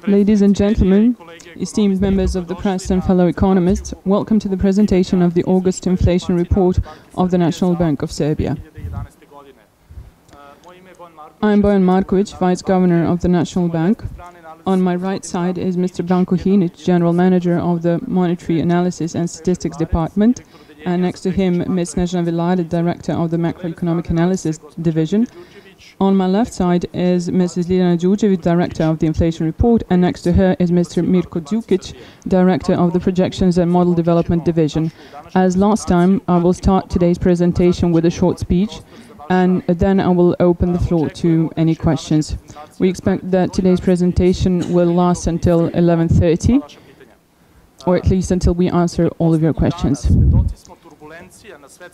Ladies and gentlemen, esteemed members of the press and fellow economists, welcome to the presentation of the August inflation report of the National Bank of Serbia. I am Bojan Marković, Vice Governor of the National Bank. On my right side is Mr. Branko Hinić, General Manager of the Monetary Analysis and Statistics Department, and next to him Ms. Snežana Vilade, Director of the Macroeconomic Analysis Division. On my left side is Mrs. Ljiljana Đurđević, Director of the Inflation Report, and next to her is Mr. Mirko Đukić, Director of the Projections and Model Development Division. As last time, I will start today's presentation with a short speech, and then I will open the floor to any questions. We expect that today's presentation will last until 11:30, or at least until we answer all of your questions.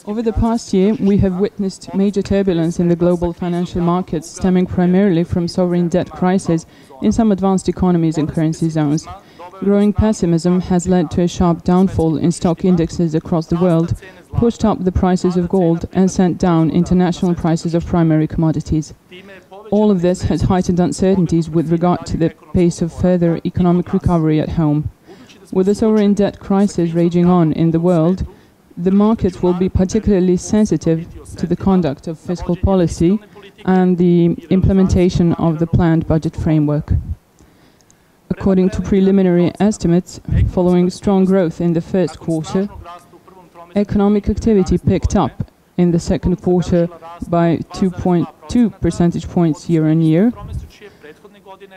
Over the past year, we have witnessed major turbulence in the global financial markets, stemming primarily from sovereign debt crisis in some advanced economies and currency zones. Growing pessimism has led to a sharp downfall in stock indexes across the world, pushed up the prices of gold, and sent down international prices of primary commodities. All of this has heightened uncertainties with regard to the pace of further economic recovery at home. With the sovereign debt crisis raging on in the world, the markets will be particularly sensitive to the conduct of fiscal policy and the implementation of the planned budget framework. According to preliminary estimates, following strong growth in the first quarter, economic activity picked up in the second quarter by 2.2 percentage points year-on-year,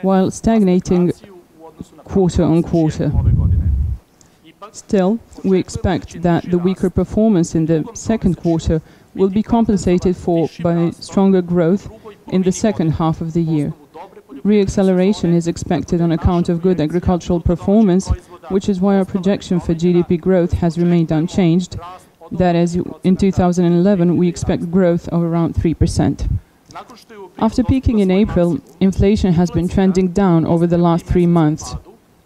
while stagnating quarter-on-quarter. Still, we expect that the weaker performance in the second quarter will be compensated for by stronger growth in the second half of the year. Re-acceleration is expected on account of good agricultural performance, which is why our projection for GDP growth has remained unchanged. That is, in 2011 we expect growth of around 3%. After peaking in April, inflation has been trending down over the last 3 months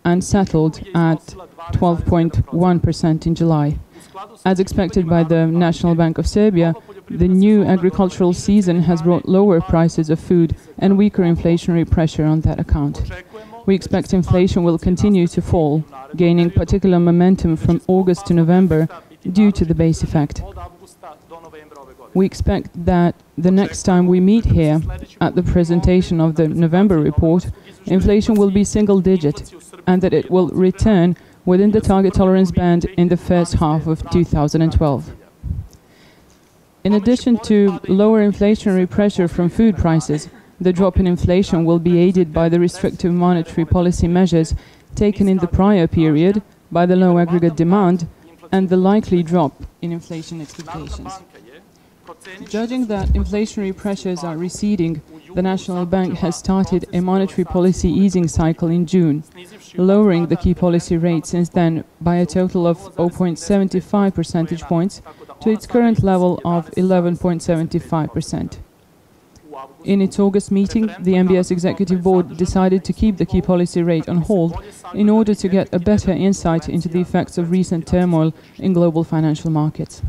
and settled at 12.1% in July. As expected by the National Bank of Serbia, the new agricultural season has brought lower prices of food and weaker inflationary pressure on that account. We expect inflation will continue to fall, gaining particular momentum from August to November due to the base effect. We expect that the next time we meet here at the presentation of the November report, inflation will be single-digit and that it will return within the target tolerance band in the first half of 2012. In addition to lower inflationary pressure from food prices, the drop in inflation will be aided by the restrictive monetary policy measures taken in the prior period, by the low aggregate demand, and the likely drop in inflation expectations. Judging that inflationary pressures are receding, the National Bank has started a monetary policy easing cycle in June, lowering the key policy rate since then by a total of 0.75 percentage points to its current level of 11.75%. In its August meeting, the MBS Executive Board decided to keep the key policy rate on hold in order to get a better insight into the effects of recent turmoil in global financial markets.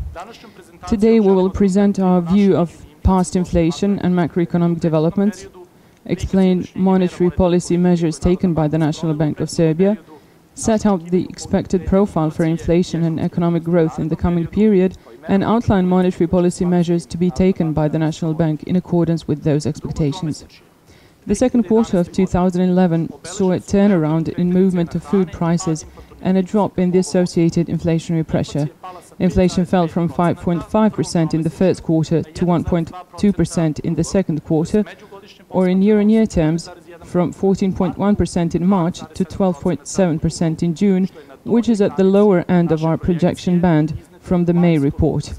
Today we will present our view of past inflation and macroeconomic developments, explain monetary policy measures taken by the National Bank of Serbia, set out the expected profile for inflation and economic growth in the coming period, and outline monetary policy measures to be taken by the National Bank in accordance with those expectations. The second quarter of 2011 saw a turnaround in movement of food prices and a drop in the associated inflationary pressure. Inflation fell from 5.5% in the first quarter to 1.2% in the second quarter, or in year-on-year terms, from 14.1% in March to 12.7% in June, which is at the lower end of our projection band from the May report.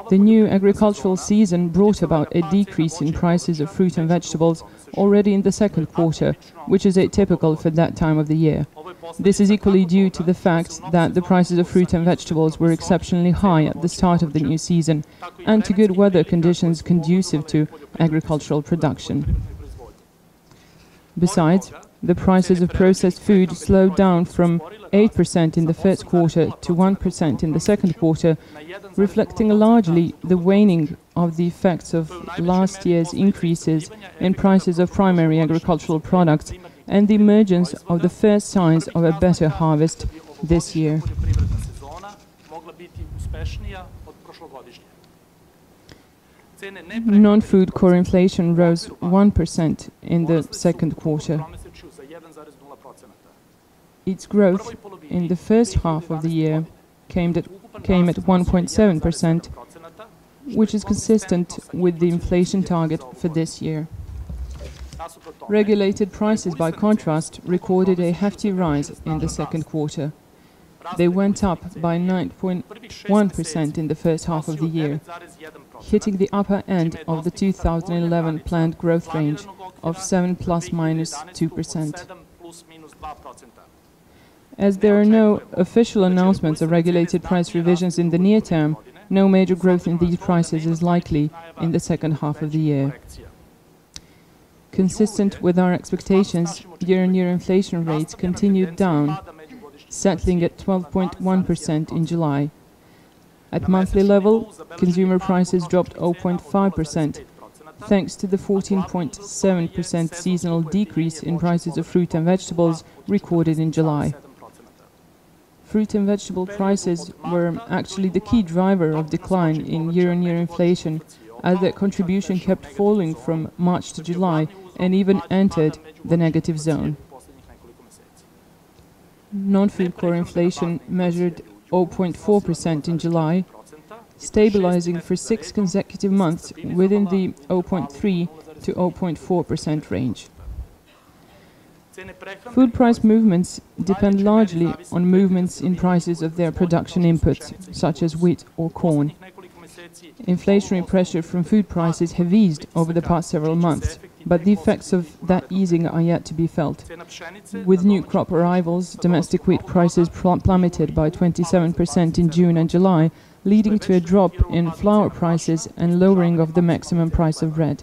The new agricultural season brought about a decrease in prices of fruit and vegetables already in the second quarter, which is atypical for that time of the year. This is equally due to the fact that the prices of fruit and vegetables were exceptionally high at the start of the new season, and to good weather conditions conducive to agricultural production. Besides, The prices of processed food slowed down from 8% in the first quarter to 1% in the second quarter, reflecting largely the waning of the effects of last year's increases in prices of primary agricultural products and the emergence of the first signs of a better harvest this year. Non-food core inflation rose 1% in the second quarter. Its growth in the first half of the year came at 1.7%, which is consistent with the inflation target for this year. Regulated prices, by contrast, recorded a hefty rise in the second quarter. They went up by 9.1% in the first half of the year, hitting the upper end of the 2011 planned growth range of 7 plus minus 2%. As there are no official announcements of regulated price revisions in the near term, no major growth in these prices is likely in the second half of the year. Consistent with our expectations, year-on-year inflation rates continued down, settling at 12.1% in July. At monthly level, consumer prices dropped 0.5%, thanks to the 14.7% seasonal decrease in prices of fruit and vegetables recorded in July. Fruit and vegetable prices were actually the key driver of decline in year-on-year inflation, as their contribution kept falling from March to July and even entered the negative zone. Non-food core inflation measured 0.4% in July, stabilizing for 6 consecutive months within the 0.3 to 0.4% range. Food price movements depend largely on movements in prices of their production inputs, such as wheat or corn. Inflationary pressure from food prices have eased over the past several months, but the effects of that easing are yet to be felt. With new crop arrivals, domestic wheat prices plummeted by 27% in June and July, leading to a drop in flour prices and lowering of the maximum price of bread.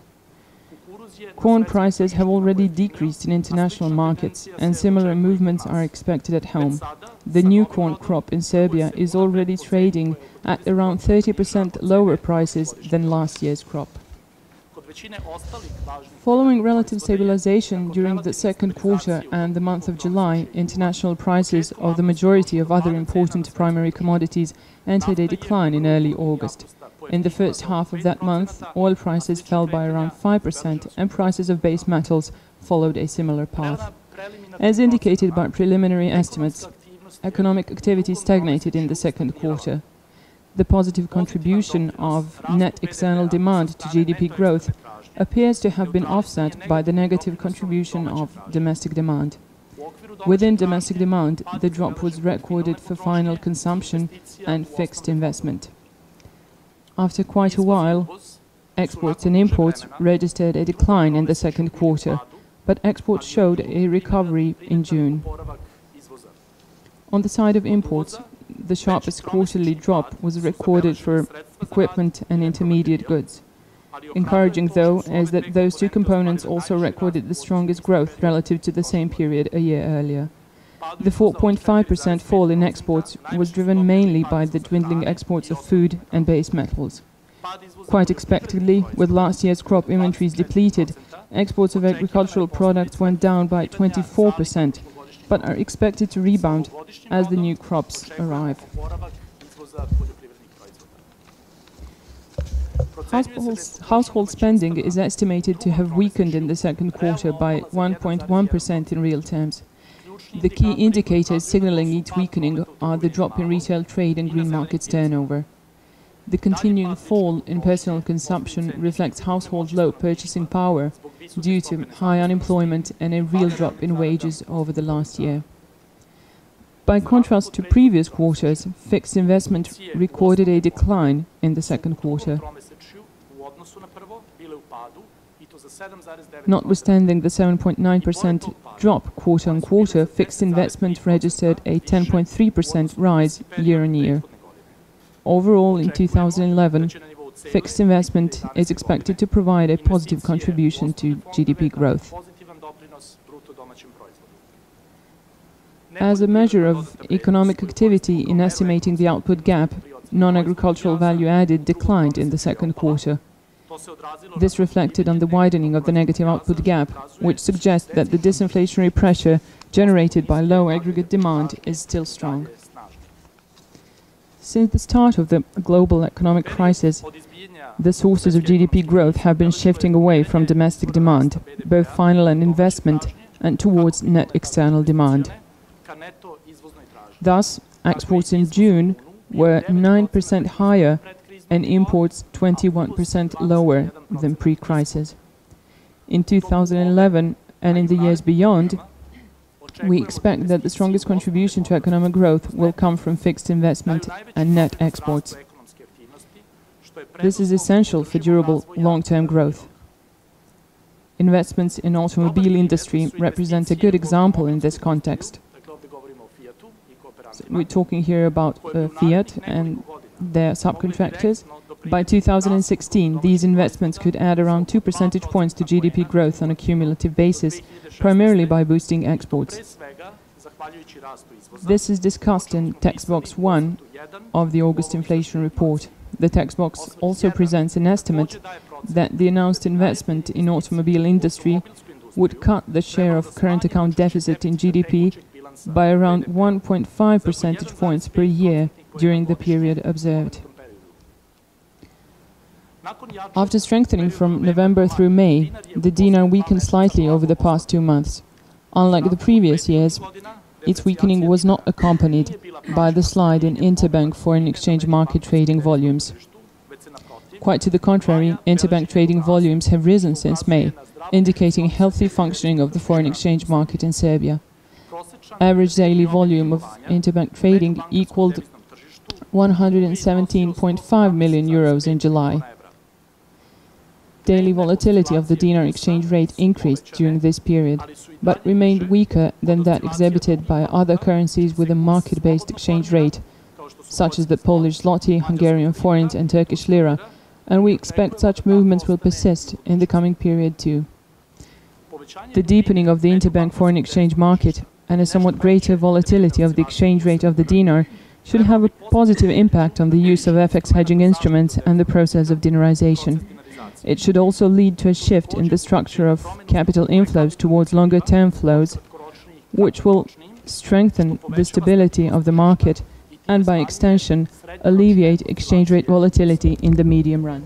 Corn prices have already decreased in international markets, and similar movements are expected at home. The new corn crop in Serbia is already trading at around 30% lower prices than last year's crop. Following relative stabilization during the second quarter and the month of July, international prices of the majority of other important primary commodities entered a decline in early August. In the first half of that month, oil prices fell by around 5% and prices of base metals followed a similar path. As indicated by preliminary estimates, economic activity stagnated in the second quarter. The positive contribution of net external demand to GDP growth appears to have been offset by the negative contribution of domestic demand. Within domestic demand, the drop was recorded for final consumption and fixed investment. After quite a while, exports and imports registered a decline in the second quarter, but exports showed a recovery in June. On the side of imports, the sharpest quarterly drop was recorded for equipment and intermediate goods. Encouraging, though, is that those two components also recorded the strongest growth relative to the same period a year earlier. The 4.5% fall in exports was driven mainly by the dwindling exports of food and base metals. Quite expectedly, with last year's crop inventories depleted, exports of agricultural products went down by 24%, but are expected to rebound as the new crops arrive. Household spending is estimated to have weakened in the second quarter by 1.1% in real terms. The key indicators signaling its weakening are the drop in retail trade and green markets turnover. The continuing fall in personal consumption reflects household low purchasing power due to high unemployment and a real drop in wages over the last year. By contrast to previous quarters, fixed investment recorded a decline in the second quarter. Notwithstanding the 7.9% drop quarter-on-quarter, fixed investment registered a 10.3% rise year-on-year. Overall, in 2011, fixed investment is expected to provide a positive contribution to GDP growth. As a measure of economic activity in estimating the output gap, non-agricultural value added declined in the second quarter. This reflected on the widening of the negative output gap, which suggests that the disinflationary pressure generated by low aggregate demand is still strong. Since the start of the global economic crisis, the sources of GDP growth have been shifting away from domestic demand, both final and investment, and towards net external demand. Thus, exports in June were 9% higher and imports 21% lower than pre-crisis. In 2011 and in the years beyond, we expect that the strongest contribution to economic growth will come from fixed investment and net exports. This is essential for durable long-term growth. Investments in automobile industry represent a good example in this context. So we're talking here about Fiat and their subcontractors. By 2016, these investments could add around 2 percentage points to GDP growth on a cumulative basis, primarily by boosting exports. This is discussed in text box 1 of the August inflation report. The text box also presents an estimate that the announced investment in automobile industry would cut the share of current account deficit in GDP by around 1.5 percentage points per year during the period observed. After strengthening from November through May, the dinar weakened slightly over the past 2 months. Unlike the previous years, its weakening was not accompanied by the slide in interbank foreign exchange market trading volumes. Quite to the contrary, interbank trading volumes have risen since May, indicating healthy functioning of the foreign exchange market in Serbia. Average daily volume of interbank trading equaled 117.5 million euros in July. Daily volatility of the dinar exchange rate increased during this period, but remained weaker than that exhibited by other currencies with a market-based exchange rate, such as the Polish zloty, Hungarian forint and Turkish lira, and we expect such movements will persist in the coming period too. The deepening of the interbank foreign exchange market and a somewhat greater volatility of the exchange rate of the dinar should have a positive impact on the use of FX hedging instruments and the process of dinarization. It should also lead to a shift in the structure of capital inflows towards longer-term flows, which will strengthen the stability of the market and, by extension, alleviate exchange rate volatility in the medium run.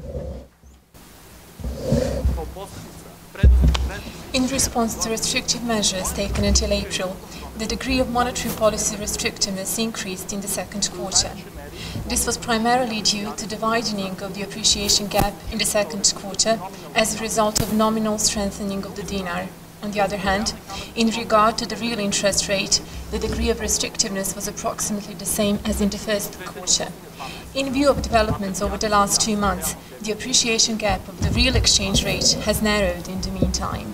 In response to restrictive measures taken until April, the degree of monetary policy restrictiveness increased in the second quarter. This was primarily due to the widening of the appreciation gap in the second quarter as a result of nominal strengthening of the dinar. On the other hand, in regard to the real interest rate, the degree of restrictiveness was approximately the same as in the first quarter. In view of developments over the last 2 months, the appreciation gap of the real exchange rate has narrowed in the meantime.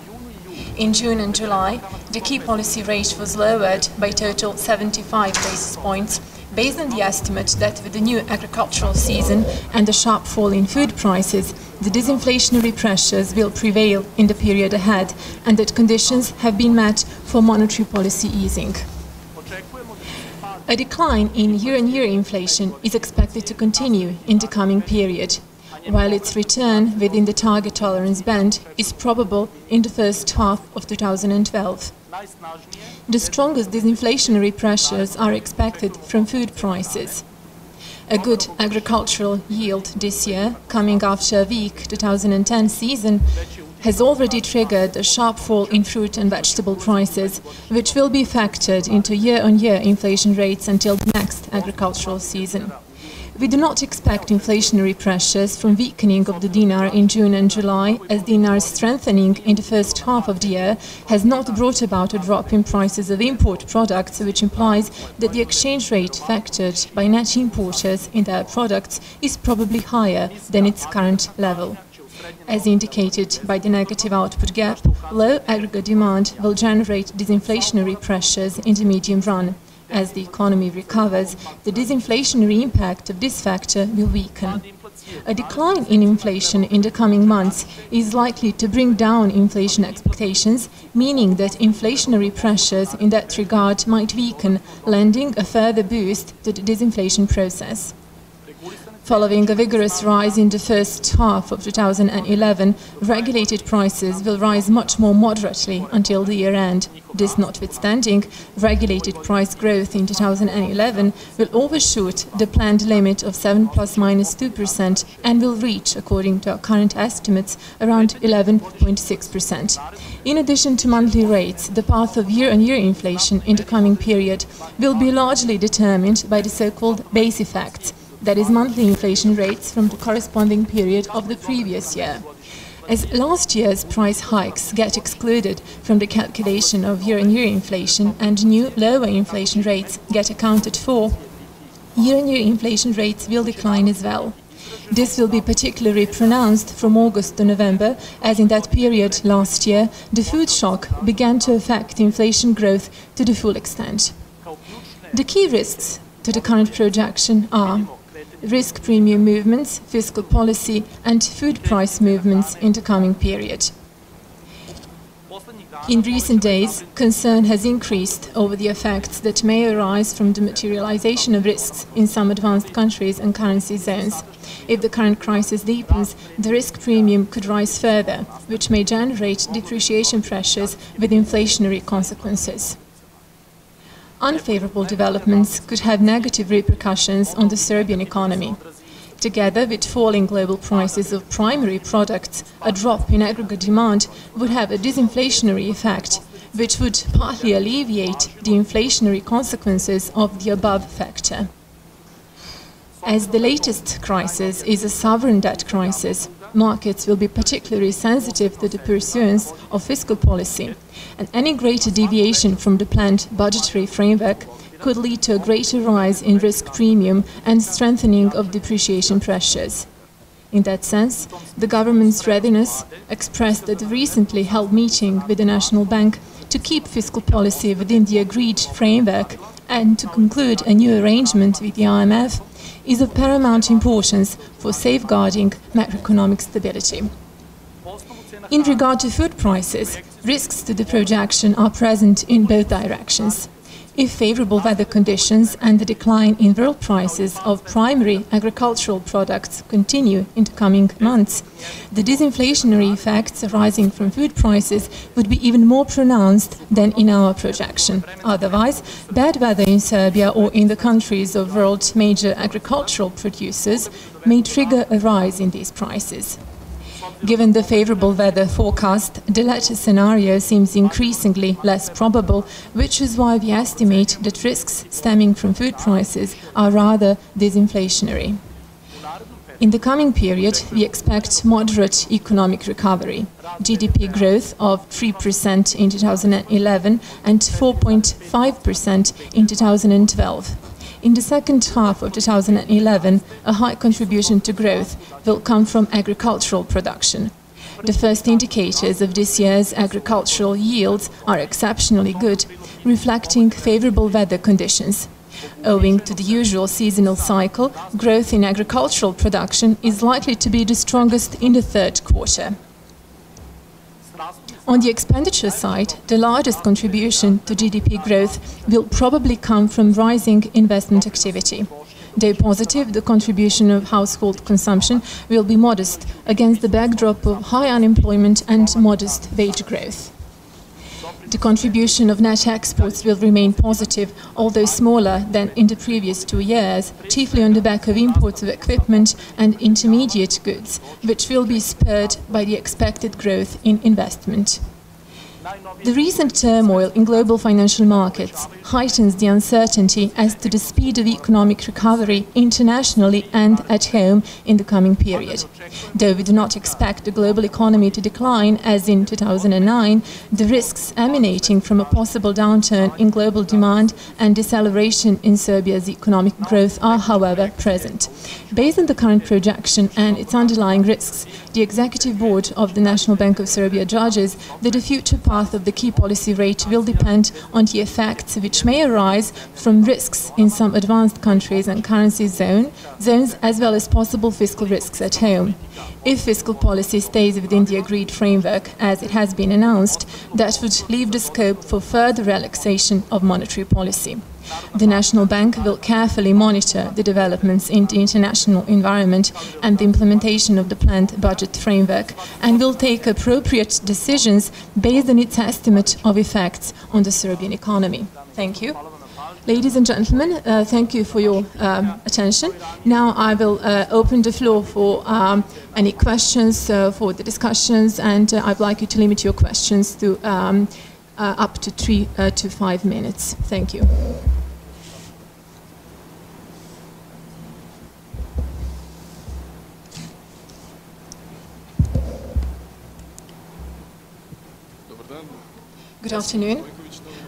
In June and July, the key policy rate was lowered by total 75 basis points, based on the estimate that with the new agricultural season and the sharp fall in food prices, the disinflationary pressures will prevail in the period ahead and that conditions have been met for monetary policy easing. A decline in year-on-year inflation is expected to continue in the coming period, while its return within the target tolerance band is probable in the first half of 2012. The strongest disinflationary pressures are expected from food prices. A good agricultural yield this year, coming after a weak 2010 season, has already triggered a sharp fall in fruit and vegetable prices, which will be factored into year-on-year inflation rates until the next agricultural season. We do not expect inflationary pressures from weakening of the dinar in June and July, as dinar's strengthening in the first half of the year has not brought about a drop in prices of import products, which implies that the exchange rate factored by net importers in their products is probably higher than its current level. As indicated by the negative output gap, low aggregate demand will generate disinflationary pressures in the medium run. As the economy recovers, the disinflationary impact of this factor will weaken. A decline in inflation in the coming months is likely to bring down inflation expectations, meaning that inflationary pressures in that regard might weaken, lending a further boost to the disinflation process. Following a vigorous rise in the first half of 2011, regulated prices will rise much more moderately until the year end. This notwithstanding, regulated price growth in 2011 will overshoot the planned limit of 7 ± 2% and will reach, according to our current estimates, around 11.6%. In addition to monthly rates, the path of year-on-year inflation in the coming period will be largely determined by the so-called base effects, that is, monthly inflation rates from the corresponding period of the previous year. As last year's price hikes get excluded from the calculation of year-on-year inflation and new lower inflation rates get accounted for, year-on-year inflation rates will decline as well. This will be particularly pronounced from August to November, as in that period last year, the food shock began to affect inflation growth to the full extent. The key risks to the current projection are risk premium movements, fiscal policy, and food price movements in the coming period. In recent days, concern has increased over the effects that may arise from the materialization of risks in some advanced countries and currency zones. If the current crisis deepens, the risk premium could rise further, which may generate depreciation pressures with inflationary consequences. Unfavorable developments could have negative repercussions on the Serbian economy. Together with falling global prices of primary products, a drop in aggregate demand would have a disinflationary effect, which would partly alleviate the inflationary consequences of the above factor. As the latest crisis is a sovereign debt crisis, markets will be particularly sensitive to the pursuance of fiscal policy, and any greater deviation from the planned budgetary framework could lead to a greater rise in risk premium and strengthening of depreciation pressures. In that sense, the government's readiness, expressed at the recently held meeting with the National Bank, to keep fiscal policy within the agreed framework and to conclude a new arrangement with the IMF, is of paramount importance for safeguarding macroeconomic stability. In regard to food prices, risks to the projection are present in both directions. If favorable weather conditions and the decline in world prices of primary agricultural products continue in the coming months, the disinflationary effects arising from food prices would be even more pronounced than in our projection. Otherwise, bad weather in Serbia or in the countries of world's major agricultural producers may trigger a rise in these prices. Given the favorable weather forecast, the latter scenario seems increasingly less probable, which is why we estimate that risks stemming from food prices are rather disinflationary. In the coming period, we expect moderate economic recovery, GDP growth of 3% in 2011 and 4.5% in 2012. In the second half of 2011, a high contribution to growth will come from agricultural production. The first indicators of this year's agricultural yields are exceptionally good, reflecting favorable weather conditions. Owing to the usual seasonal cycle, growth in agricultural production is likely to be the strongest in the third quarter. On the expenditure side, the largest contribution to GDP growth will probably come from rising investment activity. Though positive, the contribution of household consumption will be modest against the backdrop of high unemployment and modest wage growth. The contribution of net exports will remain positive, although smaller than in the previous 2 years, chiefly on the back of imports of equipment and intermediate goods, which will be spurred by the expected growth in investment. The recent turmoil in global financial markets heightens the uncertainty as to the speed of economic recovery internationally and at home in the coming period. Though we do not expect the global economy to decline as in 2009, the risks emanating from a possible downturn in global demand and deceleration in Serbia's economic growth are, however, present. Based on the current projection and its underlying risks, the Executive Board of the National Bank of Serbia judges that the future path path of the key policy rate will depend on the effects which may arise from risks in some advanced countries and currency zones, as well as possible fiscal risks at home. If fiscal policy stays within the agreed framework, as it has been announced, that would leave the scope for further relaxation of monetary policy. The National Bank will carefully monitor the developments in the international environment and the implementation of the planned budget framework, and will take appropriate decisions based on its estimate of effects on the Serbian economy. Thank you. Ladies and gentlemen, thank you for your attention. Now I will open the floor for any questions for the discussions, and I'd like you to limit your questions to up to 3 to 5 minutes. Thank you. Good afternoon.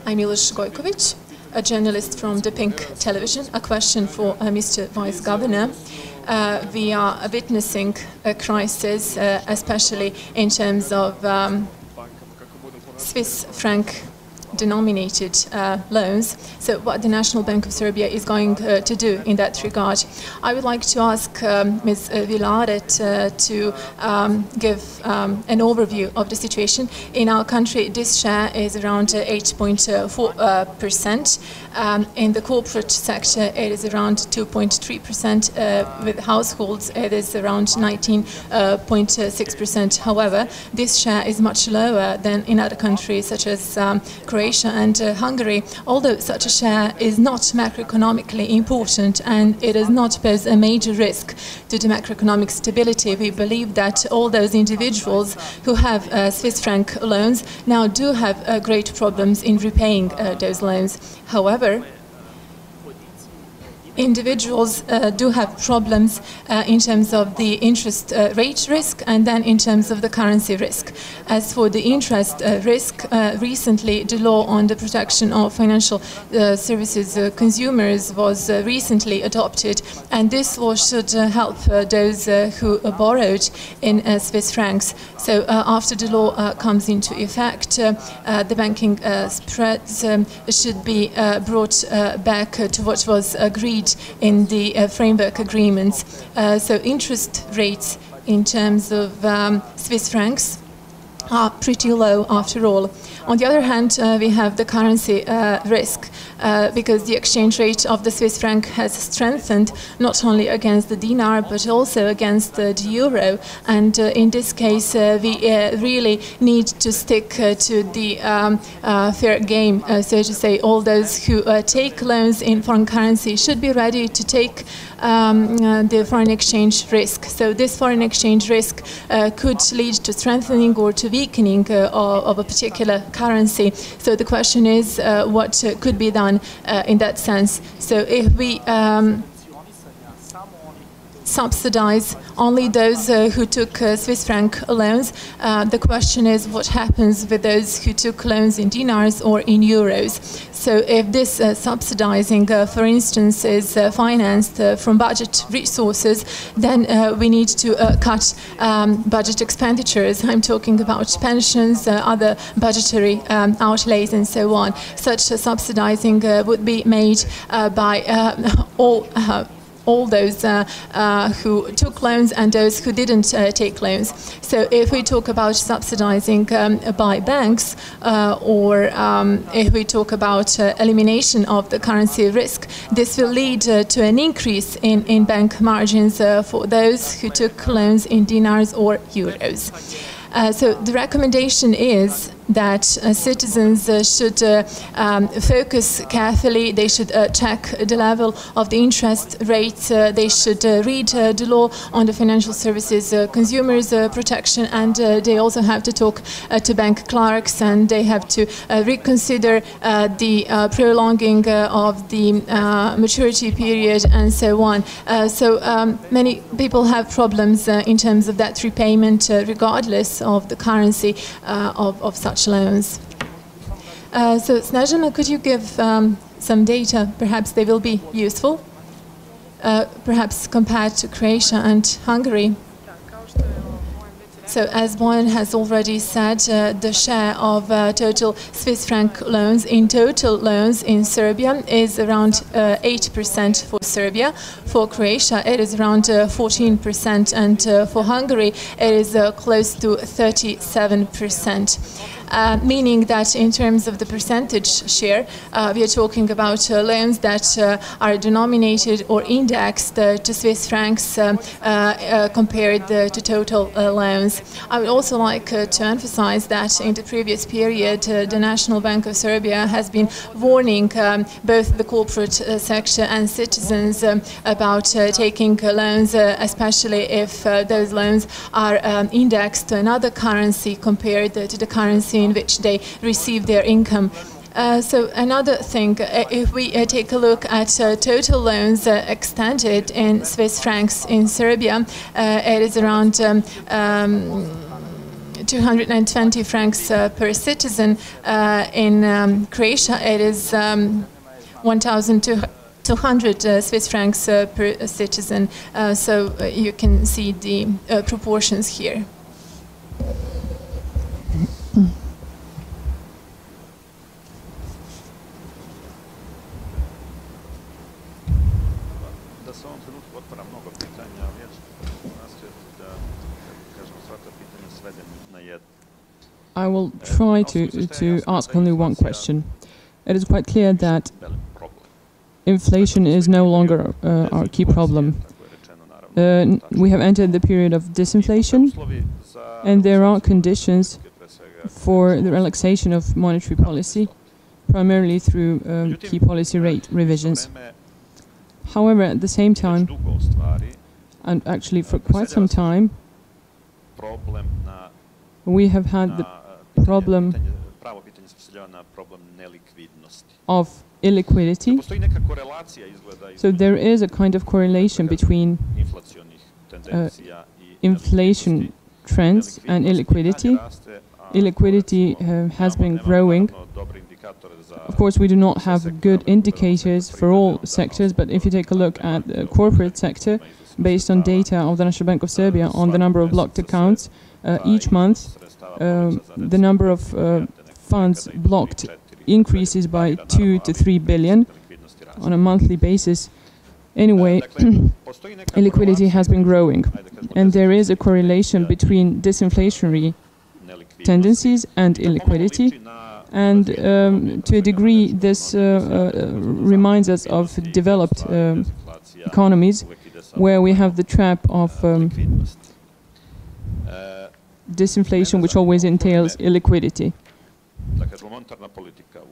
I'm Miloš Gojković, a journalist from the Pink Television. A question for Mr. Vice Governor. We are witnessing a crisis, especially in terms of Swiss franc denominated loans. So what the National Bank of Serbia is going to do in that regard. I would like to ask Ms. Vilaret to give an overview of the situation. In our country, this share is around 8.4%. In the corporate sector, it is around 2.3%. With households, it is around 19.6%. However, this share is much lower than in other countries such as Croatia and Hungary, although such a share is not macroeconomically important and it does not pose a major risk to the macroeconomic stability. We believe that all those individuals who have Swiss franc loans now do have great problems in repaying those loans. However, individuals do have problems in terms of the interest rate risk and then in terms of the currency risk. As for the interest risk, recently the law on the protection of financial services consumers was recently adopted, and this law should help those who borrowed in Swiss francs. So after the law comes into effect, the banking spreads should be brought back to what was agreed in the framework agreements. So interest rates in terms of Swiss francs are pretty low after all. On the other hand, we have the currency risk because the exchange rate of the Swiss franc has strengthened not only against the dinar but also against the euro, and in this case we really need to stick to the fair game, so to say. All those who take loans in foreign currency should be ready to take the foreign exchange risk. So this foreign exchange risk could lead to strengthening or to weakening of a particular currency. So the question is what could be done in that sense. So if we subsidize only those who took Swiss franc loans, the question is what happens with those who took loans in dinars or in euros. So if this subsidizing, for instance, is financed from budget resources, then we need to cut budget expenditures. I'm talking about pensions, other budgetary outlays and so on. Such subsidizing would be made by all those who took loans and those who didn't take loans. So if we talk about subsidizing by banks or if we talk about elimination of the currency risk, this will lead to an increase in bank margins for those who took loans in dinars or euros. So the recommendation is that citizens should focus carefully. They should check the level of the interest rates. They should read the law on the financial services consumers protection, and they also have to talk to bank clerks, and they have to reconsider the prolonging of the maturity period and so on. So many people have problems in terms of that repayment regardless of the currency of such loans. So Snežana, could you give some data? Perhaps they will be useful, perhaps compared to Croatia and Hungary. So, as Bojan has already said, the share of total Swiss franc loans in total loans in Serbia is around 8% for Serbia. For Croatia, it is around 14%, and for Hungary, it is close to 37%. Meaning that in terms of the percentage share, we are talking about loans that are denominated or indexed to Swiss francs compared to total loans. I would also like to emphasize that in the previous period, the National Bank of Serbia has been warning both the corporate sector and citizens about taking loans, especially if those loans are indexed to another currency compared to the currency in which they receive their income. So another thing, if we take a look at total loans extended in Swiss francs in Serbia, it is around 220 francs per citizen. In Croatia, it is 1,200 Swiss francs per citizen. So you can see the proportions here. I will try to ask only one question. It is quite clear that inflation is no longer our key problem. We have entered the period of disinflation, and there are conditions for the relaxation of monetary policy, primarily through key policy rate revisions. However, at the same time, and actually for quite some time, we have had the problem of illiquidity. So there is a kind of correlation between inflation trends and illiquidity. Illiquidity has been growing. Of course, we do not have good indicators for all sectors, but if you take a look at the corporate sector, based on data of the National Bank of Serbia on the number of blocked accounts, each month the number of funds blocked increases by 2 to 3 billion on a monthly basis. Anyway, illiquidity has been growing, and there is a correlation between disinflationary tendencies and illiquidity. And to a degree, this reminds us of developed economies where we have the trap of disinflation, which always entails illiquidity.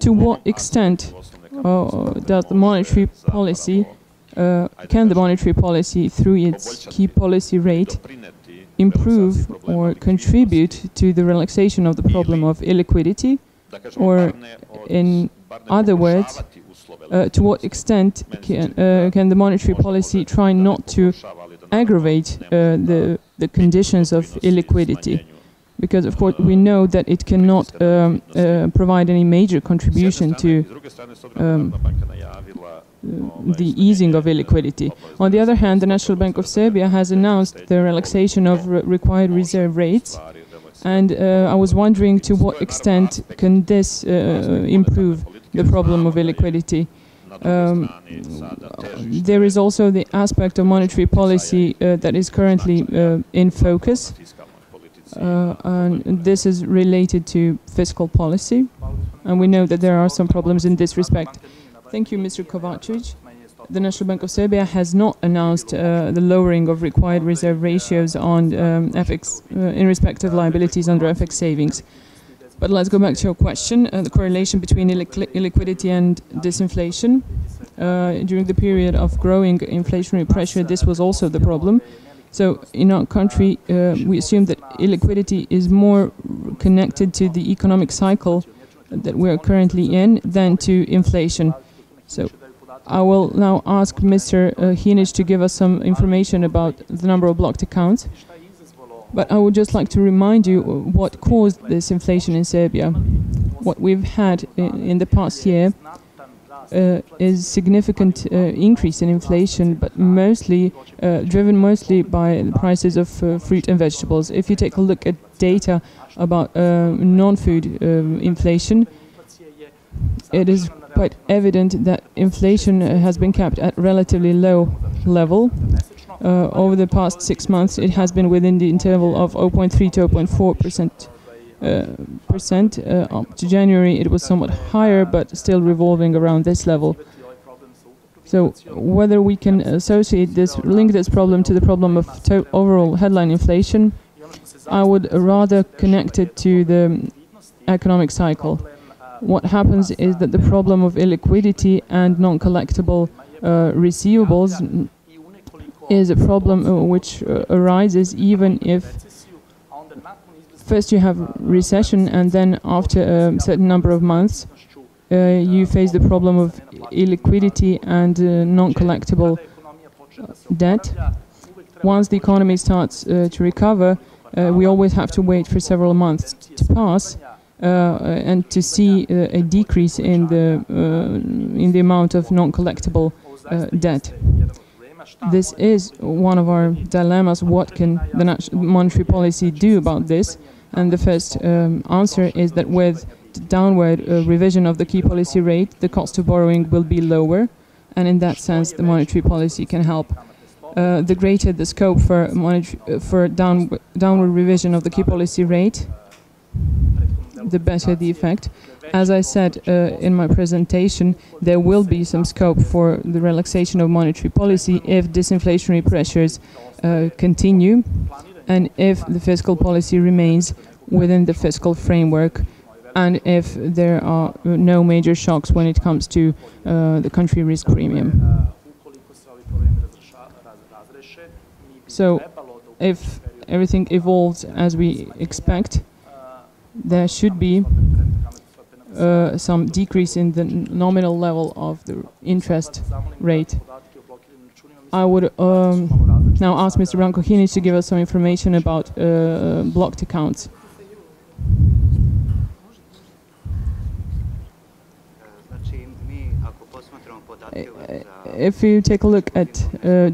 To what extent does the monetary policy, can the monetary policy, through its key policy rate, improve or contribute to the relaxation of the problem of illiquidity? Or, in other words, to what extent can the monetary policy try not to aggravate the conditions of illiquidity? Because, of course, we know that it cannot provide any major contribution to the easing of illiquidity. On the other hand, the National Bank of Serbia has announced the relaxation of required reserve rates, and I was wondering to what extent can this improve the problem of illiquidity. There is also the aspect of monetary policy that is currently in focus, and this is related to fiscal policy, and we know that there are some problems in this respect. Thank you, Mr. Kovacic. The National Bank of Serbia has not announced the lowering of required reserve ratios on FX in respect of liabilities under FX savings. But let's go back to your question, the correlation between illiquidity and disinflation. During the period of growing inflationary pressure, this was also the problem. So in our country, we assume that illiquidity is more connected to the economic cycle that we're currently in than to inflation. So I will now ask Mr. Hinic to give us some information about the number of blocked accounts. But I would just like to remind you what caused this inflation in Serbia. What we've had in the past year is significant increase in inflation, but mostly driven mostly by the prices of fruit and vegetables. If you take a look at data about non-food inflation, it is quite evident that inflation has been kept at relatively low level. Over the past 6 months, it has been within the interval of 0.3 to 0.4%. Up to January, it was somewhat higher, but still revolving around this level. So whether we can associate this, link this problem to the problem of overall headline inflation, I would rather connect it to the economic cycle. What happens is that the problem of illiquidity and non-collectible receivables is a problem which arises even if first you have recession, and then after a certain number of months you face the problem of illiquidity and non-collectible debt. Once the economy starts to recover, we always have to wait for several months to pass and to see a decrease in the amount of non-collectible debt. This is one of our dilemmas. What can the monetary policy do about this? And the first answer is that with the downward revision of the key policy rate, the cost of borrowing will be lower, and in that sense the monetary policy can help. The greater the scope for downward revision of the key policy rate, the better the effect. As I said in my presentation, there will be some scope for the relaxation of monetary policy if disinflationary pressures continue, and if the fiscal policy remains within the fiscal framework, and if there are no major shocks when it comes to the country risk premium. So, if everything evolves as we expect, there should be some decrease in the nominal level of the interest rate. I would now ask Mr. Branko-Hinic to give us some information about blocked accounts. If you take a look at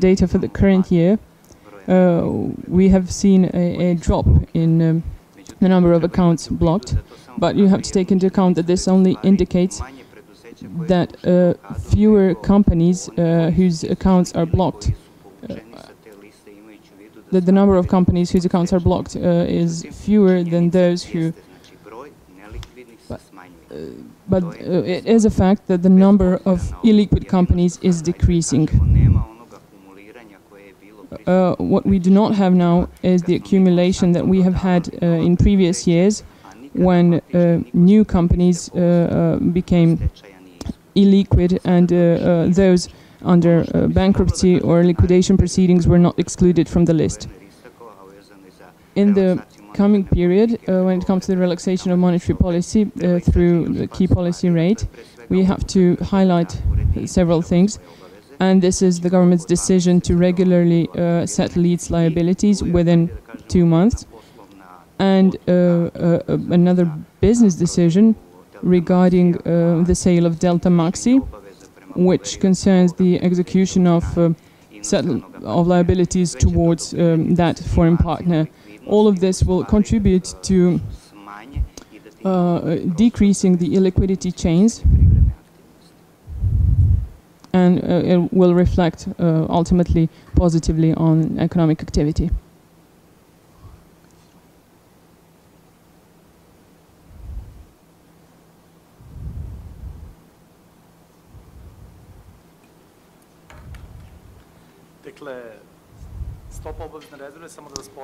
data for the current year, we have seen a drop in the number of accounts blocked, but you have to take into account that this only indicates that fewer companies whose accounts are blocked, that the number of companies whose accounts are blocked is fewer than those who... But it is a fact that the number of illiquid companies is decreasing. What we do not have now is the accumulation that we have had in previous years, when new companies became illiquid, and those under bankruptcy or liquidation proceedings were not excluded from the list. In the coming period, when it comes to the relaxation of monetary policy through the key policy rate, we have to highlight several things. And this is the government's decision to regularly settle its liabilities within 2 months, and another business decision regarding the sale of Delta Maxi, which concerns the execution of liabilities towards that foreign partner. All of this will contribute to decreasing the illiquidity chains, and it will reflect ultimately positively on economic activity.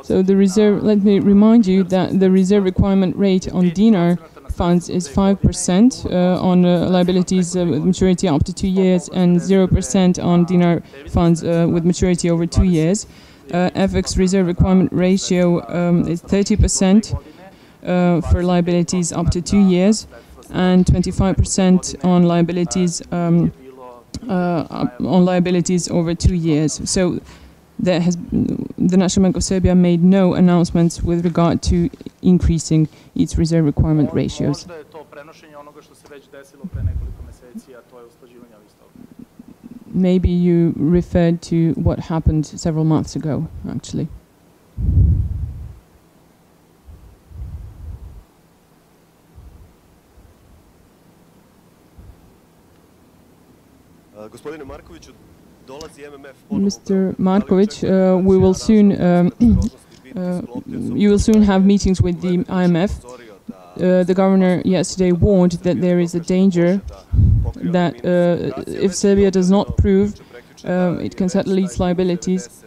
So the reserve, let me remind you that the reserve requirement rate on dinar funds is 5% on liabilities with maturity up to 2 years, and 0% on dinar funds with maturity over 2 years. FX reserve requirement ratio is 30% for liabilities up to 2 years, and 25% on liabilities over 2 years. So the National Bank of Serbia made no announcements with regard to increasing its reserve requirement ratios. Maybe you referred to what happened several months ago, actually. Mr. Markovic, we will soon, you will soon have meetings with the IMF. The governor yesterday warned that there is a danger that if Serbia does not prove it can settle its liabilities,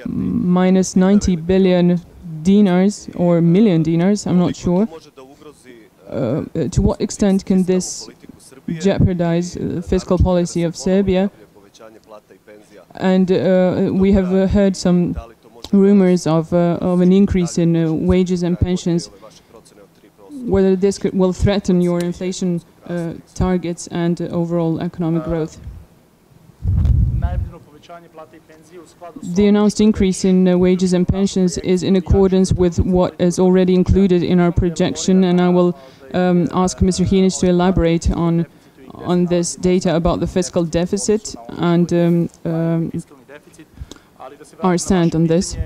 minus 90 billion dinars or million dinars, I'm not sure. To what extent can this jeopardize the fiscal policy of Serbia? And we have heard some rumors of an increase in wages and pensions. Whether this will threaten your inflation targets and overall economic growth. The announced increase in wages and pensions is in accordance with what is already included in our projection, and I will ask Mr. Hinic to elaborate on this data about the fiscal deficit and our stand on this.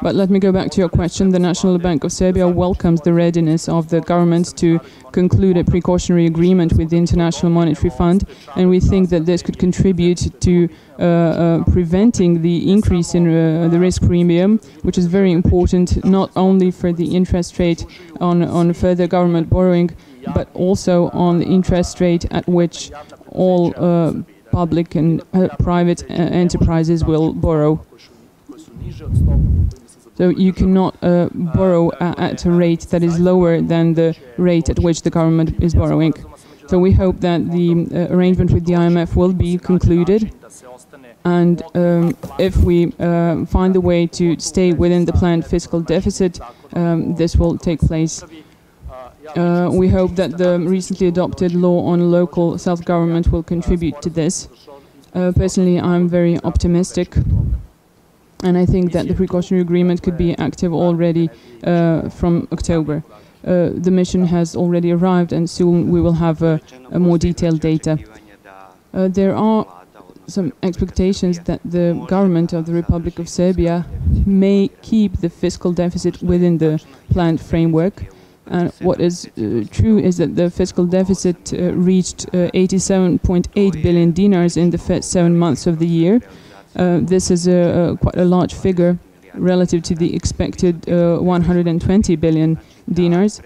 But let me go back to your question. The National Bank of Serbia welcomes the readiness of the government to conclude a precautionary agreement with the International Monetary Fund, and we think that this could contribute to preventing the increase in the risk premium, which is very important not only for the interest rate on further government borrowing, but also on the interest rate at which all public and private enterprises will borrow. So you cannot borrow at a rate that is lower than the rate at which the government is borrowing. So we hope that the arrangement with the IMF will be concluded, and if we find a way to stay within the planned fiscal deficit, this will take place. We hope that the recently adopted law on local self-government will contribute to this. Personally, I'm very optimistic, and I think that the precautionary agreement could be active already from October. The mission has already arrived, and soon we will have a more detailed data. There are some expectations that the government of the Republic of Serbia may keep the fiscal deficit within the planned framework. And what is true is that the fiscal deficit reached 87.8 billion dinars in the first 7 months of the year. This is quite a large figure relative to the expected 120 billion dinars.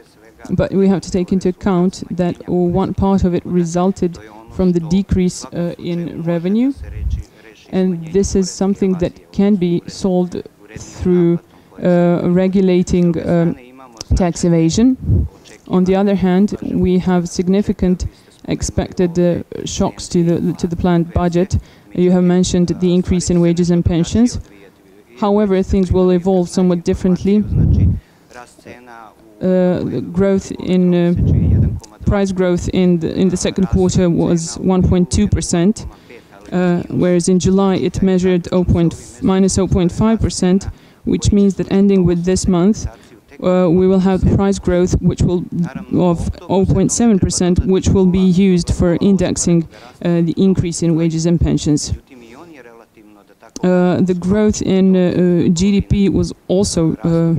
But we have to take into account that one part of it resulted from the decrease in revenue. And this is something that can be solved through regulating tax evasion. On the other hand, we have significant expected shocks to the planned budget. You have mentioned the increase in wages and pensions. However, things will evolve somewhat differently. Growth in price growth in the second quarter was 1.2%, whereas in July it measured minus 0.5%, which means that ending with this month, we will have price growth of 0.7%, which will be used for indexing the increase in wages and pensions. The growth in GDP was also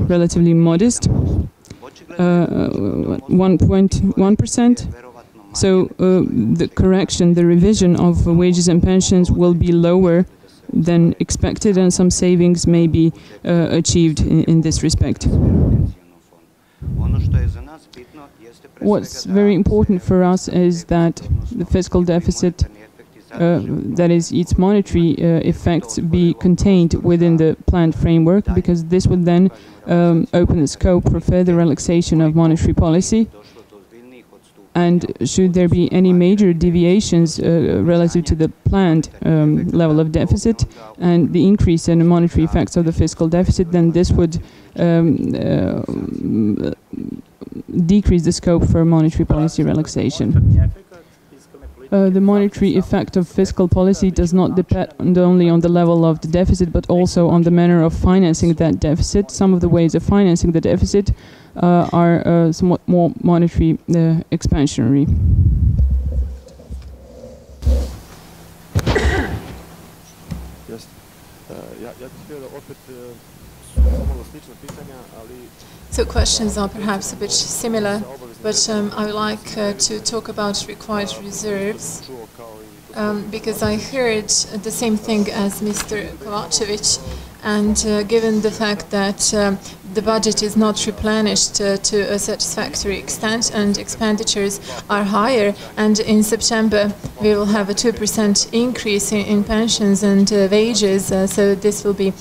relatively modest, 1.1%. So the correction, the revision of wages and pensions will be lower than expected, and some savings may be achieved in this respect. What's very important for us is that the fiscal deficit, that is its monetary effects, be contained within the planned framework, because this would then open the scope for further relaxation of monetary policy. And should there be any major deviations relative to the planned level of deficit and the increase in the monetary effects of the fiscal deficit, then this would decrease the scope for monetary policy relaxation. The monetary effect of fiscal policy does not depend only on the level of the deficit, but also on the manner of financing that deficit. Some of the ways of financing the deficit are somewhat more monetary expansionary. So questions are perhaps a bit similar, but I would like to talk about required reserves, because I heard the same thing as Mr. Kovacevic, and given the fact that the budget is not replenished to a satisfactory extent and expenditures are higher, and in September we will have a 2% increase in pensions and wages, so this will be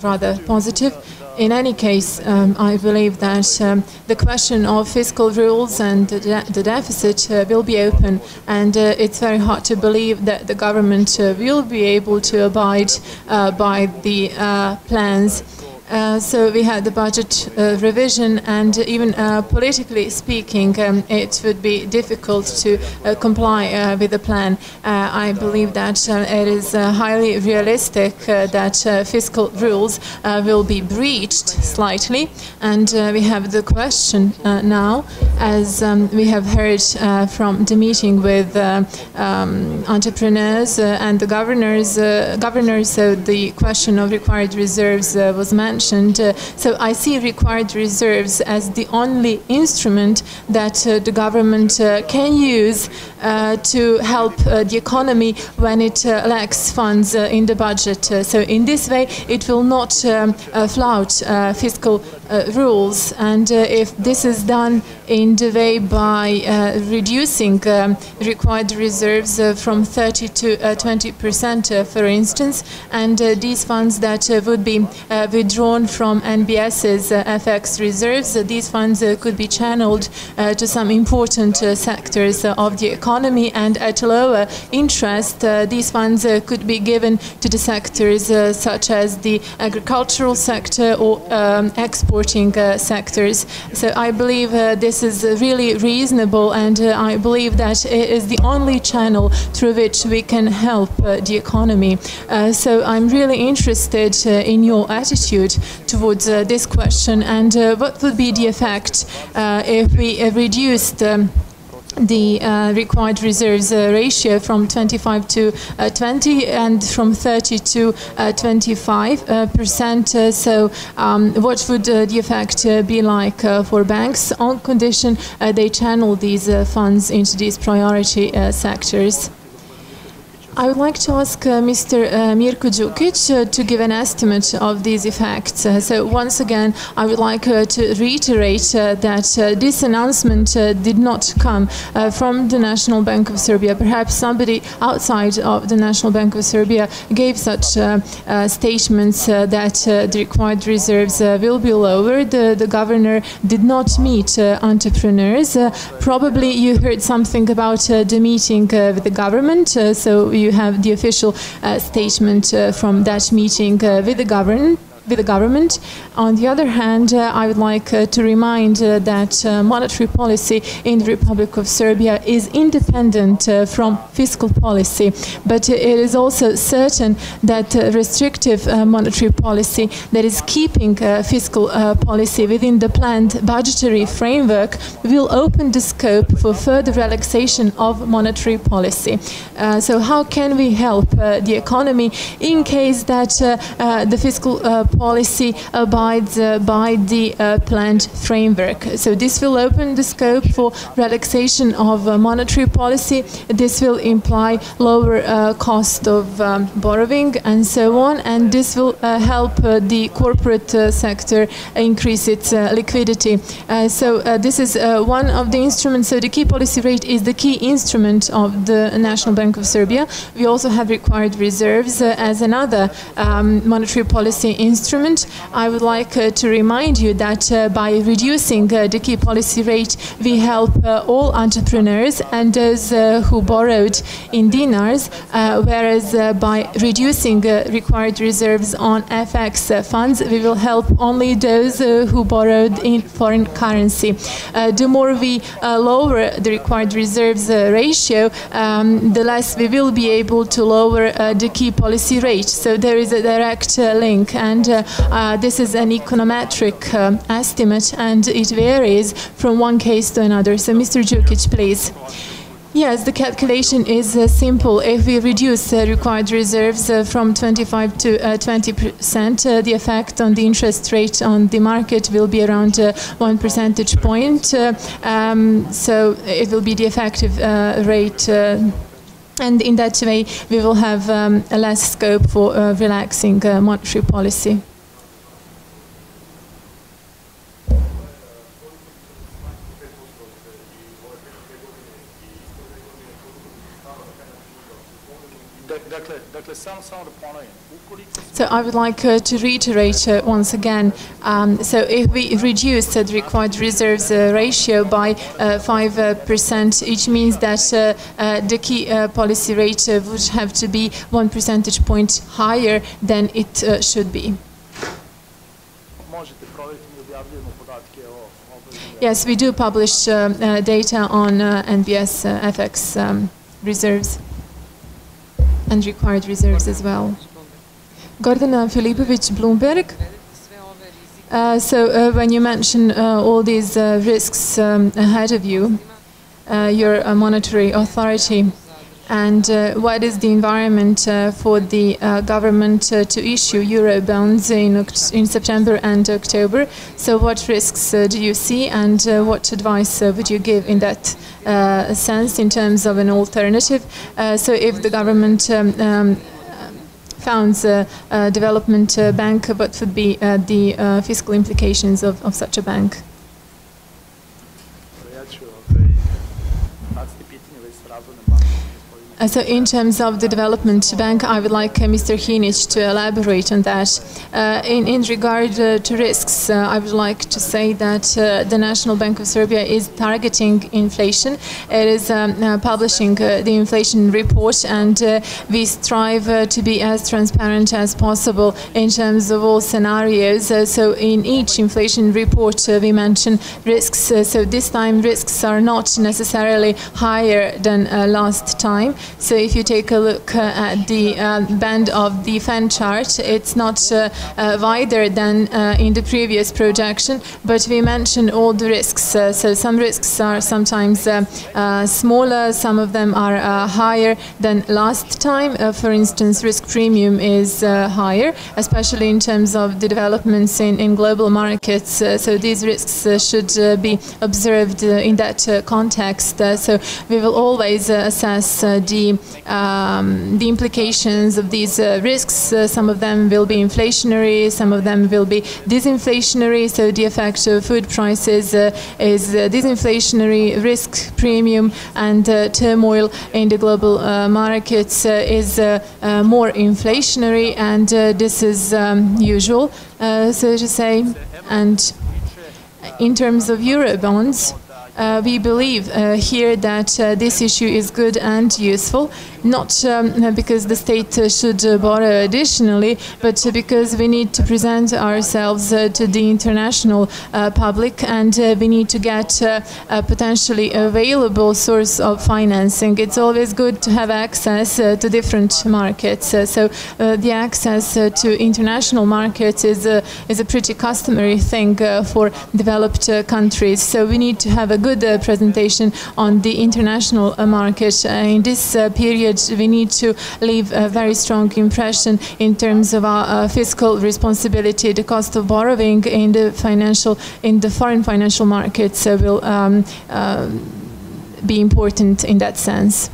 rather positive. In any case, I believe that the question of fiscal rules and the deficit will be open, and it's very hard to believe that the government will be able to abide by the plans. So we had the budget revision, and even politically speaking, it would be difficult to comply with the plan. I believe that it is highly realistic that fiscal rules will be breached slightly, and we have the question now, as we have heard from the meeting with entrepreneurs and the governors, so the question of required reserves was mentioned. So I see required reserves as the only instrument that the government can use to help the economy when it lacks funds in the budget. So in this way, it will not flout fiscal rules, and if this is done in the way by reducing required reserves from 30 to 20%, for instance, and these funds that would be withdrawn from NBS's FX reserves, these funds could be channeled to some important sectors of the economy, and at lower interest, these funds could be given to the sectors such as the agricultural sector or exporting sectors. So I believe this is really reasonable, and I believe that it is the only channel through which we can help the economy. So I'm really interested in your attitude towards this question, and what would be the effect if we reduced the required reserves ratio from 25 to 20 and from 30 to 25%. So what would the effect be like for banks on condition they channel these funds into these priority sectors? I would like to ask Mr. Mirko Đukić to give an estimate of these effects. So once again, I would like to reiterate that this announcement did not come from the National Bank of Serbia. Perhaps somebody outside of the National Bank of Serbia gave such statements that the required reserves will be lowered. The governor did not meet entrepreneurs. Probably you heard something about the meeting with the government, so you have the official statement from that meeting with the government. On the other hand, I would like to remind that monetary policy in the Republic of Serbia is independent from fiscal policy, but it is also certain that restrictive monetary policy that is keeping fiscal policy within the planned budgetary framework will open the scope for further relaxation of monetary policy. So how can we help the economy in case that the fiscal policy abides by the planned framework? So this will open the scope for relaxation of monetary policy. This will imply lower cost of borrowing and so on, and this will help the corporate sector increase its liquidity. So this is one of the instruments. So the key policy rate is the key instrument of the National Bank of Serbia. We also have required reserves as another monetary policy instrument. I would like to remind you that by reducing the key policy rate, we help all entrepreneurs and those who borrowed in dinars, whereas by reducing required reserves on FX funds, we will help only those who borrowed in foreign currency. The more we lower the required reserves ratio, the less we will be able to lower the key policy rate. So there is a direct link, and this is an econometric estimate, and it varies from one case to another. So, Mr. Đukić, please. Yes, the calculation is simple. If we reduce required reserves from 25 to 20%, the effect on the interest rate on the market will be around 1 percentage point. So it will be the effective rate. And in that way, we will have a less scope for relaxing monetary policy. So I would like to reiterate once again, so if we reduce the required reserves ratio by 5%, it means that the key policy rate would have to be 1 percentage point higher than it should be. Yes, we do publish data on NBS FX reserves and required reserves as well. Gordana Filipovic, Bloomberg. So when you mention all these risks ahead of you, you're a monetary authority, and what is the environment for the government to issue euro bonds in September and October? So what risks do you see, and what advice would you give in that sense in terms of an alternative? So if the government founds a development bank, what would be the fiscal implications of such a bank? So in terms of the development bank, I would like Mr. Hinic to elaborate on that. In regard to risks, I would like to say that the National Bank of Serbia is targeting inflation. It is publishing the inflation report, and we strive to be as transparent as possible in terms of all scenarios. So in each inflation report, we mention risks. So this time risks are not necessarily higher than last time. So if you take a look at the band of the FAN chart, it's not wider than in the previous projection, but we mention all the risks. So some risks are sometimes smaller, some of them are higher than last time. For instance, risk premium is higher, especially in terms of the developments in global markets. So these risks should be observed in that context. So we will always assess the implications of these risks. Some of them will be inflationary, some of them will be disinflationary. So the effect of food prices is disinflationary, risk premium and turmoil in the global markets is more inflationary, and this is usual, so to say. And in terms of Eurobonds, we believe here that this issue is good and useful, not because the state should borrow additionally, but because we need to present ourselves to the international public, and we need to get a potentially available source of financing. It's always good to have access to different markets. So the access to international markets is a pretty customary thing for developed countries. So we need to have a good presentation on the international market. In this period, we need to leave a very strong impression in terms of our fiscal responsibility. The cost of borrowing in the foreign financial markets will be important in that sense.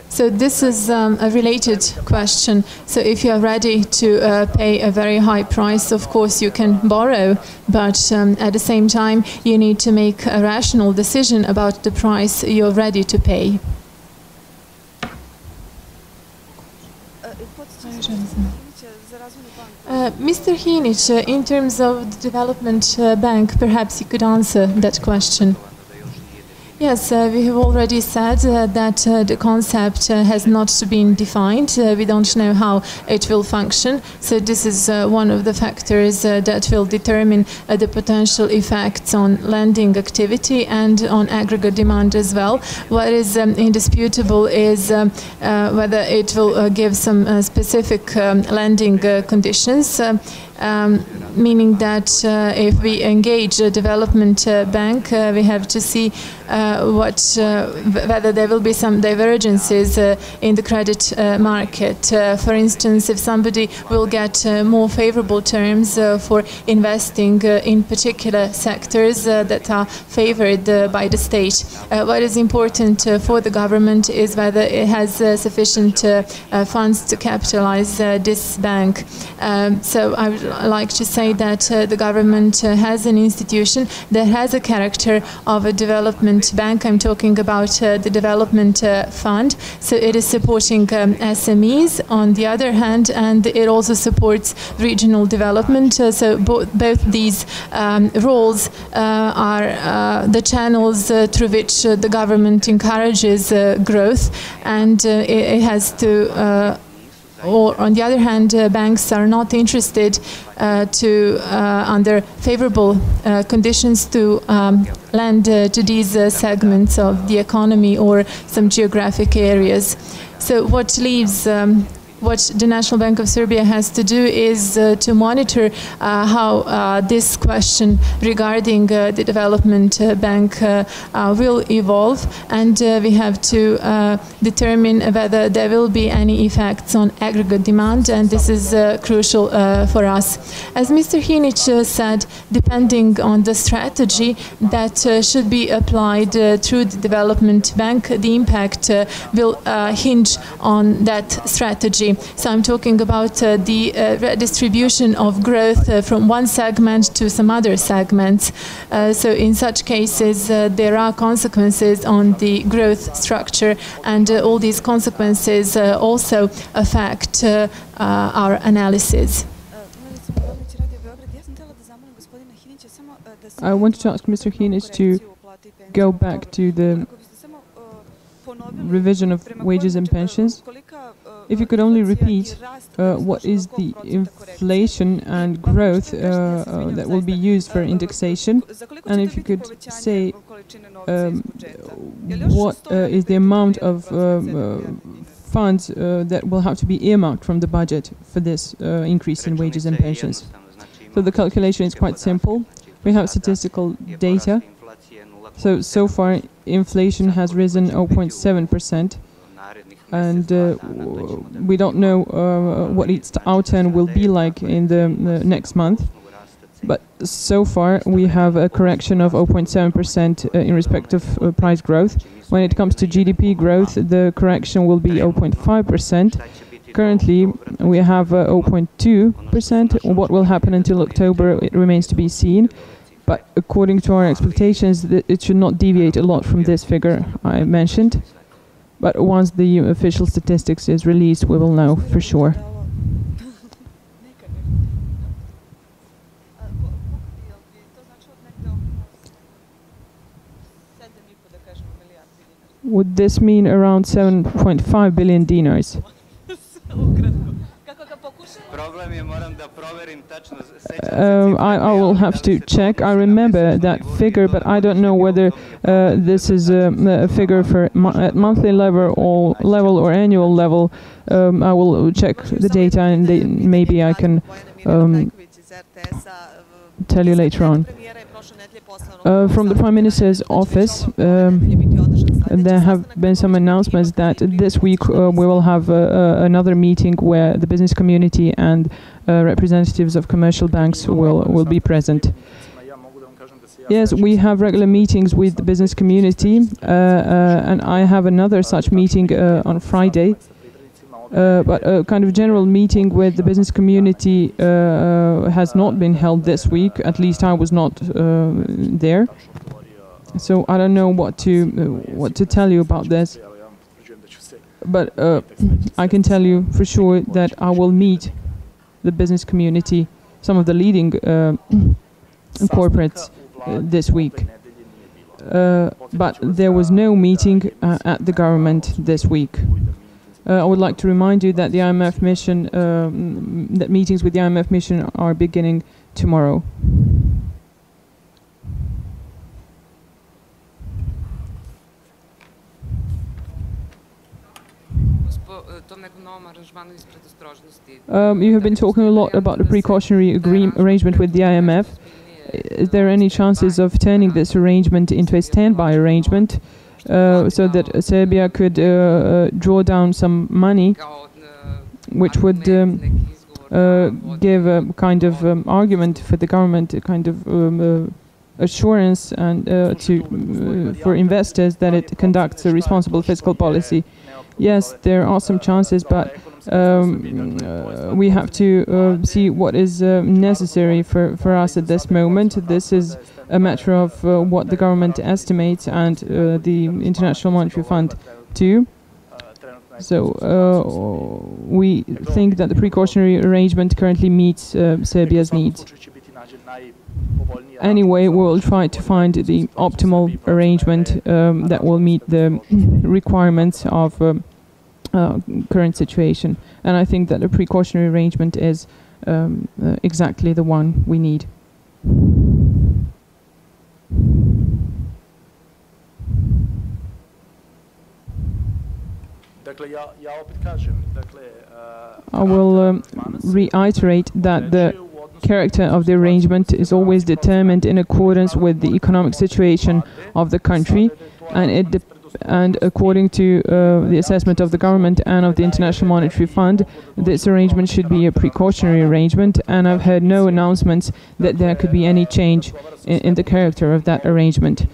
So this is a related question. So if you are ready to pay a very high price, of course you can borrow, but at the same time you need to make a rational decision about the price you're ready to pay. Mr. Hinic, in terms of the development bank, perhaps you could answer that question. Yes, we have already said that the concept has not been defined. We don't know how it will function. So this is one of the factors that will determine the potential effects on lending activity and on aggregate demand as well. What is indisputable is whether it will give some specific lending conditions. Meaning that if we engage a development bank, we have to see whether there will be some divergences in the credit market. For instance, if somebody will get more favorable terms for investing in particular sectors that are favored by the state. What is important for the government is whether it has sufficient funds to capitalize this bank. So I would like to say that the government has an institution that has a character of a development bank. I'm talking about the development fund. So it is supporting SMEs on the other hand, and it also supports regional development. So both these roles are the channels through which the government encourages growth, and it has to or on the other hand, banks are not interested under favorable conditions to lend to these segments of the economy or some geographic areas. So what leaves what the National Bank of Serbia has to do is to monitor how this question regarding the development bank will evolve, and we have to determine whether there will be any effects on aggregate demand, and this is crucial for us. As Mr. Hinic said, depending on the strategy that should be applied through the development bank, the impact will hinge on that strategy. So I'm talking about the redistribution of growth from one segment to some other segments. So in such cases, there are consequences on the growth structure, and all these consequences also affect our analysis. I wanted to ask Mr. Hinic to go back to the revision of wages and pensions. If you could only repeat what is the inflation and growth that will be used for indexation, and if you could say what is the amount of funds that will have to be earmarked from the budget for this increase in wages and pensions. So the calculation is quite simple. We have statistical data. So far, inflation has risen 0.7%, and we don't know what its outturn will be like in the next month. But so far, we have a correction of 0.7% in respect of price growth. When it comes to GDP growth, the correction will be 0.5%. Currently, we have 0.2%. What will happen until October, it remains to be seen. But according to our expectations, it should not deviate a lot from this figure I mentioned. But once the official statistics is released, we will know for sure. Would this mean around 7.5 billion dinars? I will have to check. I remember that figure, but I don't know whether this is a figure for at monthly level or annual level. I will check the data, and maybe I can tell you later on. From the Prime Minister's office, there have been some announcements that this week we will have another meeting where the business community and representatives of commercial banks will be present. Yes, we have regular meetings with the business community, and I have another such meeting on Friday. But a kind of general meeting with the business community has not been held this week. At least I was not there. So I don't know what to tell you about this. But I can tell you for sure that I will meet the business community, some of the leading corporates this week. but there was no meeting at the government this week. I would like to remind you that the IMF mission, that meetings with the IMF mission are beginning tomorrow. You have been talking a lot about the precautionary arrangement with the IMF. Is there any chances of turning this arrangement into a standby arrangement so that Serbia could draw down some money, which would give a kind of argument for the government, a kind of assurance and for investors that it conducts a responsible fiscal policy? Yes, there are some chances, but we have to see what is necessary for us at this moment. This is a matter of what the government estimates and the International Monetary Fund too. So we think that the precautionary arrangement currently meets Serbia's needs. Anyway, we will try to find the optimal arrangement that will meet the requirements of current situation. And I think that the precautionary arrangement is exactly the one we need. I will reiterate that the character of the arrangement is always determined in accordance with the economic situation of the country, and according to the assessment of the government and of the International Monetary Fund, this arrangement should be a precautionary arrangement, and I've heard no announcements that there could be any change in the character of that arrangement.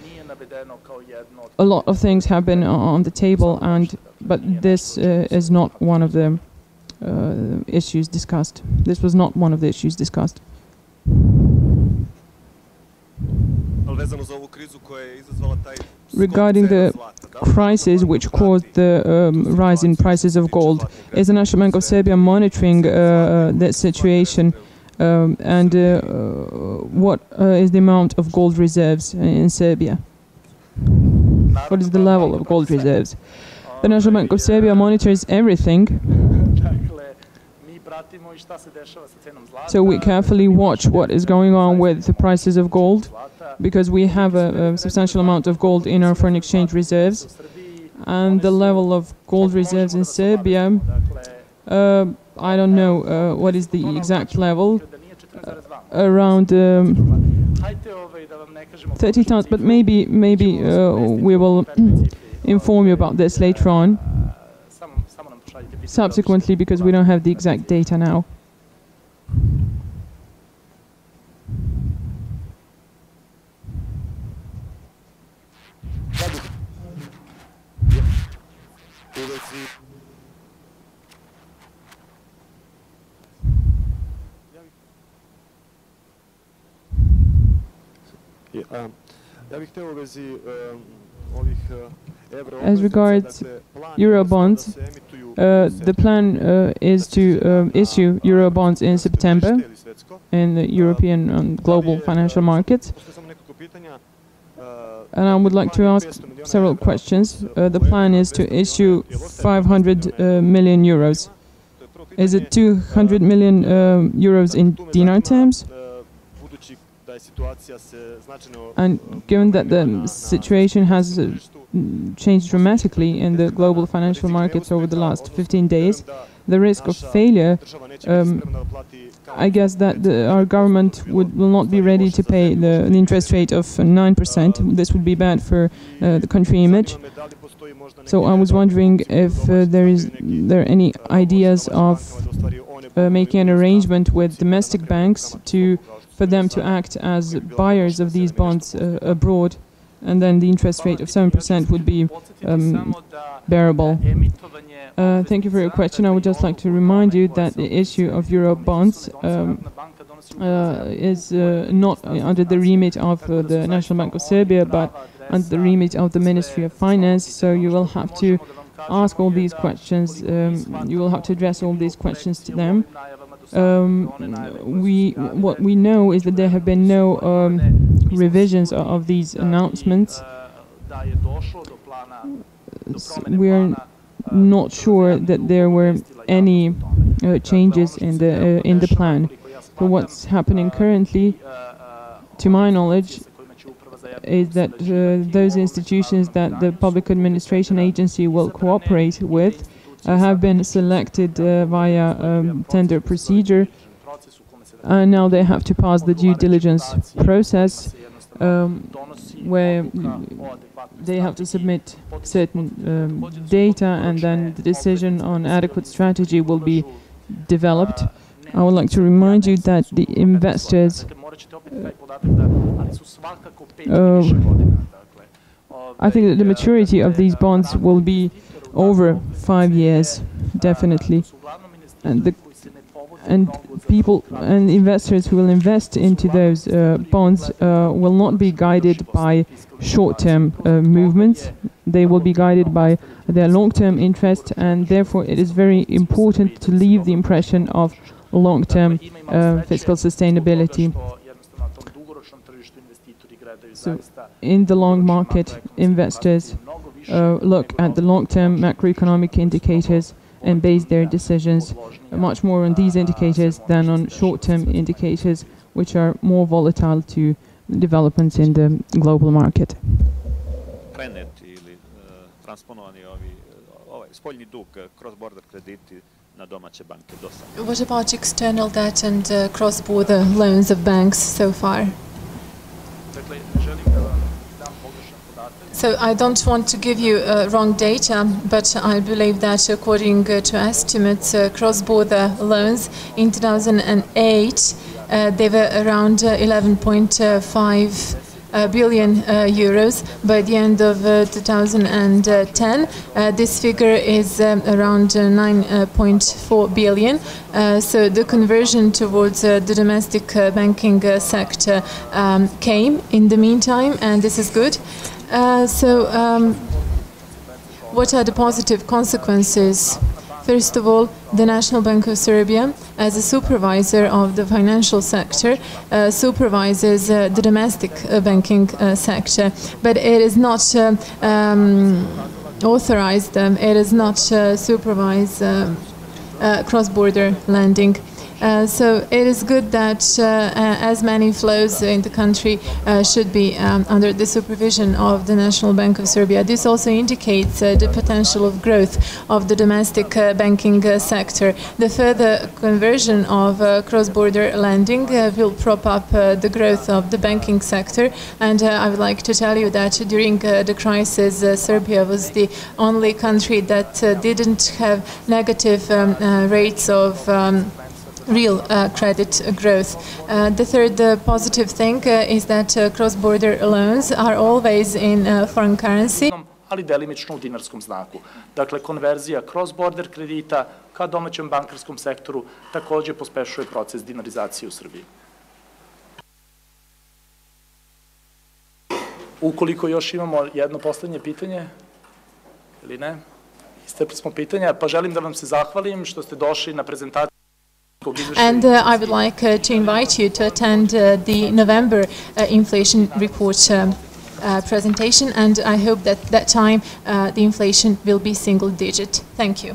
A lot of things have been on the table, but this is not one of the issues discussed. This was not one of the issues discussed. Regarding the crisis which caused the rise in prices of gold, is the National Bank of Serbia monitoring that situation, and what is the amount of gold reserves in Serbia? What is the level of gold reserves? The National Bank of Serbia monitors everything. So we carefully watch what is going on with the prices of gold, because we have a substantial amount of gold in our foreign exchange reserves. And the level of gold reserves in Serbia, I don't know what is the exact level, around 30 tons, but maybe we will inform you about this later on, subsequently, because we don't have the exact data now. As regards Eurobonds, the plan is to issue Eurobonds in September in the European and global financial markets. And I would like to ask several questions. The plan is to issue 500 million euros. Is it 200 million euros in dinar terms? And given that the situation has changed dramatically in the global financial markets over the last 15 days, the risk of failure, I guess that our government will not be ready to pay the interest rate of 9%. This would be bad for the country image. So I was wondering if there are any ideas of making an arrangement with domestic banks for them to act as buyers of these bonds abroad, and then the interest rate of 7% would be bearable. Thank you for your question. I would just like to remind you that the issue of Euro bonds is not under the remit of the National Bank of Serbia, but under the remit of the Ministry of Finance. So you will have to ask all these questions. You will have to address all these questions to them. What we know is that there have been no revisions of these announcements, we're not sure that there were any changes in the plan. So what's happening currently, to my knowledge, is that those institutions that the public administration agency will cooperate with have been selected via tender procedure, and now they have to pass the due diligence process, where they have to submit certain data, and then the decision on adequate strategy will be developed. I would like to remind you that the investors, I think that the maturity of these bonds will be over 5 years, definitely, and people and investors who will invest into those bonds will not be guided by short-term movements. They will be guided by their long-term interest, and therefore it is very important to leave the impression of long-term fiscal sustainability. So in the long market, investors look at the long-term macroeconomic indicators and base their decisions much more on these indicators than on short-term indicators, which are more volatile to developments in the global market. What about external debt and cross-border loans of banks so far? So I don't want to give you wrong data, but I believe that according to estimates, cross-border loans in 2008, they were around 11.5 billion euros. By the end of 2010, this figure is around 9.4 billion. So the conversion towards the domestic banking sector came in the meantime, and this is good. What are the positive consequences? First of all, the National Bank of Serbia, as a supervisor of the financial sector, supervises the domestic banking sector, but it is not authorized, it is not supervised cross-border lending. So it is good that as many flows in the country should be under the supervision of the National Bank of Serbia. This also indicates the potential of growth of the domestic banking sector. The further conversion of cross-border lending will prop up the growth of the banking sector. And I would like to tell you that during the crisis, Serbia was the only country that didn't have negative rates of real credit growth. The third positive thing is that cross-border loans are always in foreign currency. Ali delimično u dinarskom znaku. Dakle, konverzija cross-border kredita ka domaćem bankarskom sektoru takođe pospešuje proces dinarizacije u Srbiji. Ukoliko još imamo jedno poslednje pitanje, ili ne, iscrpili smo pitanja, pa želim da vam se zahvalim što ste došli na prezentaciju. And I would like to invite you to attend the November inflation report presentation, and I hope that that time the inflation will be single digit. Thank you.